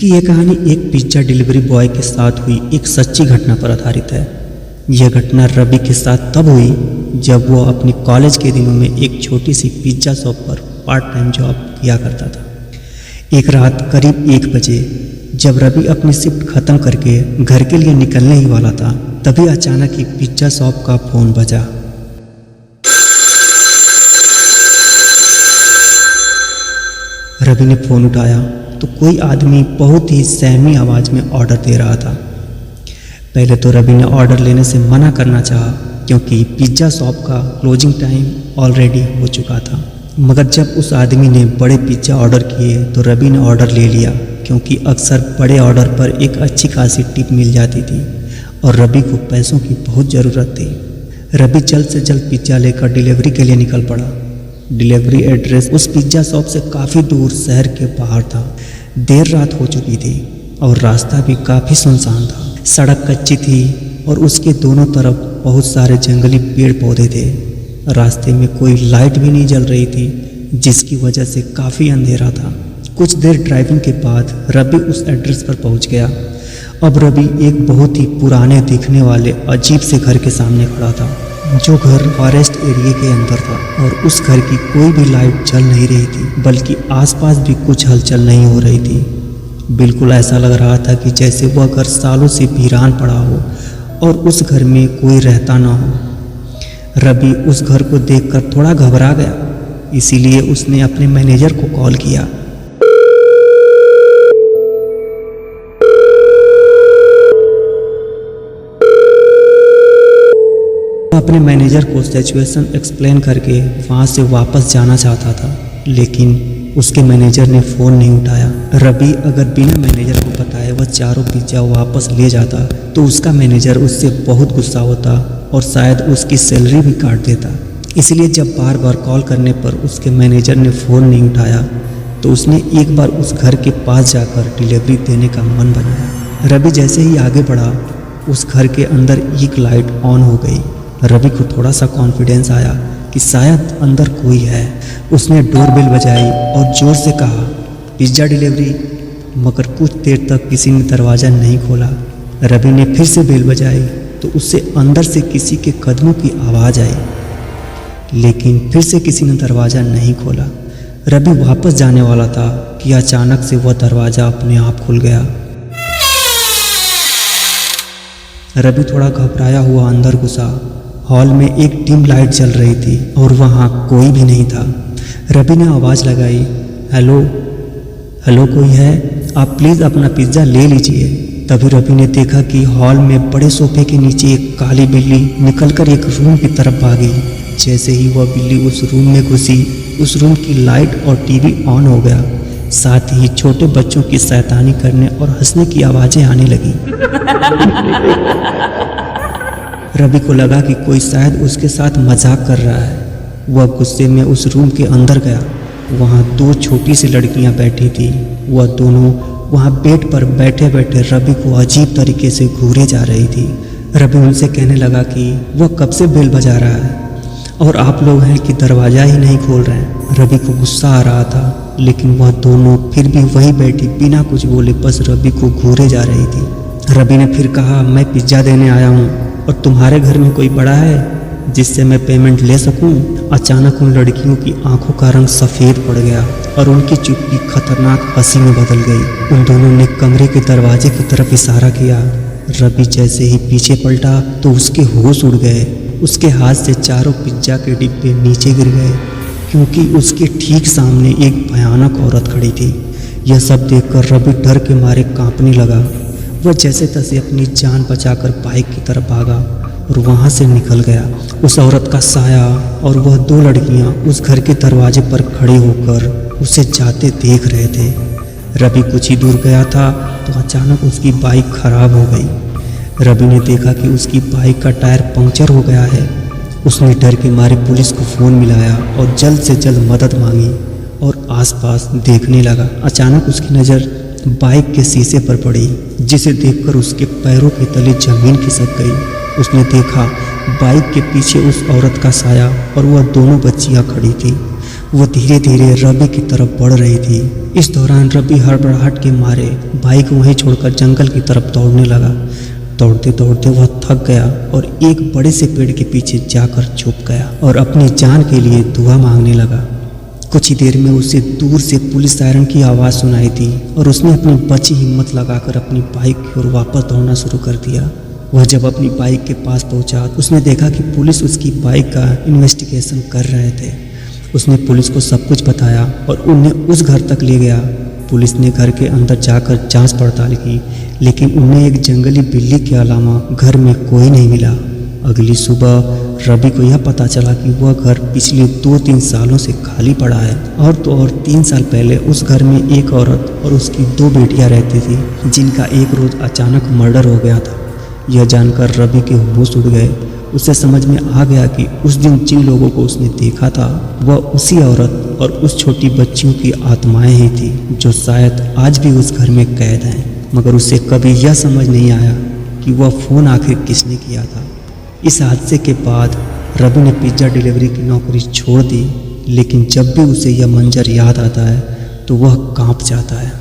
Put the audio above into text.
इसकी यह कहानी एक पिज्ज़ा डिलीवरी बॉय के साथ हुई एक सच्ची घटना पर आधारित है। यह घटना रवि के साथ तब हुई जब वो अपनी कॉलेज के दिनों में एक छोटी सी पिज्ज़ा शॉप पर पार्ट टाइम जॉब किया करता था। एक रात करीब 1 बजे जब रवि अपनी शिफ्ट ख़त्म करके घर के लिए निकलने ही वाला था, तभी अचानक ही पिज्ज़ा शॉप का फ़ोन बजा। रवि ने फ़ोन उठाया तो कोई आदमी बहुत ही सहमी आवाज़ में ऑर्डर दे रहा था। पहले तो रवि ने ऑर्डर लेने से मना करना चाहा क्योंकि पिज्ज़ा शॉप का क्लोजिंग टाइम ऑलरेडी हो चुका था, मगर जब उस आदमी ने बड़े पिज्ज़ा ऑर्डर किए तो रवि ने ऑर्डर ले लिया क्योंकि अक्सर बड़े ऑर्डर पर एक अच्छी खासी टिप मिल जाती थी और रवि को पैसों की बहुत ज़रूरत थी। रवि जल्द से जल्द पिज्ज़ा लेकर डिलीवरी के लिए निकल पड़ा। डिलीवरी एड्रेस उस पिज्ज़ा शॉप से काफ़ी दूर शहर के बाहर था। देर रात हो चुकी थी और रास्ता भी काफ़ी सुनसान था। सड़क कच्ची थी और उसके दोनों तरफ बहुत सारे जंगली पेड़ पौधे थे। रास्ते में कोई लाइट भी नहीं जल रही थी, जिसकी वजह से काफ़ी अंधेरा था। कुछ देर ड्राइविंग के बाद रवि उस एड्रेस पर पहुंच गया। अब रवि एक बहुत ही पुराने दिखने वाले अजीब से घर के सामने खड़ा था, जो घर फॉरेस्ट एरिया के अंदर था और उस घर की कोई भी लाइट जल नहीं रही थी, बल्कि आसपास भी कुछ हलचल नहीं हो रही थी। बिल्कुल ऐसा लग रहा था कि जैसे वह घर सालों से वीरान पड़ा हो और उस घर में कोई रहता ना हो। रवि उस घर को देखकर थोड़ा घबरा गया, इसीलिए उसने अपने मैनेजर को कॉल किया। अपने मैनेजर को सिचुएशन एक्सप्लेन करके वहाँ से वापस जाना चाहता था, लेकिन उसके मैनेजर ने फ़ोन नहीं उठाया। रवि अगर बिना मैनेजर को बताए वह चारों पिज्ज़ा वापस ले जाता तो उसका मैनेजर उससे बहुत गुस्सा होता और शायद उसकी सैलरी भी काट देता। इसलिए जब बार बार कॉल करने पर उसके मैनेजर ने फ़ोन नहीं उठाया तो उसने एक बार उस घर के पास जाकर डिलीवरी देने का मन बनाया। रवि जैसे ही आगे बढ़ा, उस घर के अंदर एक लाइट ऑन हो गई। रवि को थोड़ा सा कॉन्फिडेंस आया कि शायद अंदर कोई है। उसने डोरबेल बजाई और ज़ोर से कहा, पिज्ज़ा डिलीवरी, मगर कुछ देर तक किसी ने दरवाज़ा नहीं खोला। रवि ने फिर से बेल बजाई तो उससे अंदर से किसी के कदमों की आवाज़ आई, लेकिन फिर से किसी ने दरवाज़ा नहीं खोला। रवि वापस जाने वाला था कि अचानक से वह दरवाज़ा अपने आप खुल गया। रवि थोड़ा घबराया हुआ अंदर घुसा। हॉल में एक डिम लाइट जल रही थी और वहाँ कोई भी नहीं था। रवि ने आवाज़ लगाई, हेलो हेलो, कोई है? आप प्लीज़ अपना पिज़्ज़ा ले लीजिए। तभी रवि ने देखा कि हॉल में बड़े सोफे के नीचे एक काली बिल्ली निकलकर एक रूम की तरफ भागी। जैसे ही वह बिल्ली उस रूम में घुसी, उस रूम की लाइट और टीवी ऑन हो गया। साथ ही छोटे बच्चों की शैतानी करने और हंसने की आवाज़ें आने लगी। रवि को लगा कि कोई शायद उसके साथ मजाक कर रहा है। वह गुस्से में उस रूम के अंदर गया। वहाँ 2 छोटी सी लड़कियाँ बैठी थी। वह दोनों वहाँ बेड पर बैठे बैठे रवि को अजीब तरीके से घूरे जा रही थी। रवि उनसे कहने लगा कि वह कब से बेल बजा रहा है और आप लोग हैं कि दरवाज़ा ही नहीं खोल रहे हैं। रवि को गुस्सा आ रहा था, लेकिन वह दोनों फिर भी वहीं बैठी बिना कुछ बोले बस रवि को घूरे जा रही थी। रवि ने फिर कहा, मैं पिज्ज़ा देने आया हूँ और तुम्हारे घर में कोई बड़ा है जिससे मैं पेमेंट ले सकूं? अचानक उन लड़कियों की आंखों का रंग सफ़ेद पड़ गया और उनकी चुप्पी खतरनाक हंसी में बदल गई। उन दोनों ने कमरे के दरवाजे की तरफ इशारा किया। रवि जैसे ही पीछे पलटा तो उसके होश उड़ गए। उसके हाथ से चारों पिज्ज़ा के डिब्बे नीचे गिर गए क्योंकि उसके ठीक सामने एक भयानक औरत खड़ी थी। यह सब देखकर रवि डर के मारे कांपने लगा। वह जैसे तैसे अपनी जान बचाकर बाइक की तरफ भागा और वहाँ से निकल गया। उस औरत का साया और वह 2 लड़कियाँ उस घर के दरवाजे पर खड़े होकर उसे जाते देख रहे थे। रवि कुछ ही दूर गया था तो अचानक उसकी बाइक खराब हो गई। रवि ने देखा कि उसकी बाइक का टायर पंक्चर हो गया है। उसने डर के मारे पुलिस को फ़ोन मिलाया और जल्द से जल्द मदद मांगी और आसपास देखने लगा। अचानक उसकी नज़र बाइक के शीशे पर पड़ी, जिसे देखकर उसके पैरों के तले ज़मीन खिसक गई। उसने देखा बाइक के पीछे उस औरत का साया और वह दोनों बच्चियां खड़ी थी। वो धीरे धीरे रवि की तरफ बढ़ रही थी। इस दौरान रवि हड़बड़ाहट के मारे बाइक वहीं छोड़कर जंगल की तरफ दौड़ने लगा। दौड़ते दौड़ते वह थक गया और एक बड़े से पेड़ के पीछे जाकर छुप गया और अपनी जान के लिए दुआ मांगने लगा। कुछ ही देर में उसे दूर से पुलिस सायरन की आवाज़ सुनाई दी और उसने अपनी बची हिम्मत लगाकर अपनी बाइक की ओर वापस दौड़ना शुरू कर दिया। वह जब अपनी बाइक के पास पहुंचा तो उसने देखा कि पुलिस उसकी बाइक का इन्वेस्टिगेशन कर रहे थे। उसने पुलिस को सब कुछ बताया और उन्हें उस घर तक ले गया। पुलिस ने घर के अंदर जाकर जांच पड़ताल की, लेकिन उन्हें एक जंगली बिल्ली के अलावा घर में कोई नहीं मिला। अगली सुबह रवि को यह पता चला कि वह घर पिछले 2-3 सालों से खाली पड़ा है और तो और 3 साल पहले उस घर में एक औरत और उसकी 2 बेटियां रहती थी, जिनका एक रोज़ अचानक मर्डर हो गया था। यह जानकर रवि के होश उड़ गए। उसे समझ में आ गया कि उस दिन जिन लोगों को उसने देखा था वह उसी औरत और उस छोटी बच्चियों की आत्माएं ही थी, जो शायद आज भी उस घर में कैद हैं। मगर उसे कभी यह समझ नहीं आया कि वह फ़ोन आखिर किसने किया था। इस हादसे के बाद रवि ने पिज़्ज़ा डिलीवरी की नौकरी छोड़ दी, लेकिन जब भी उसे यह मंजर याद आता है तो वह कांप जाता है।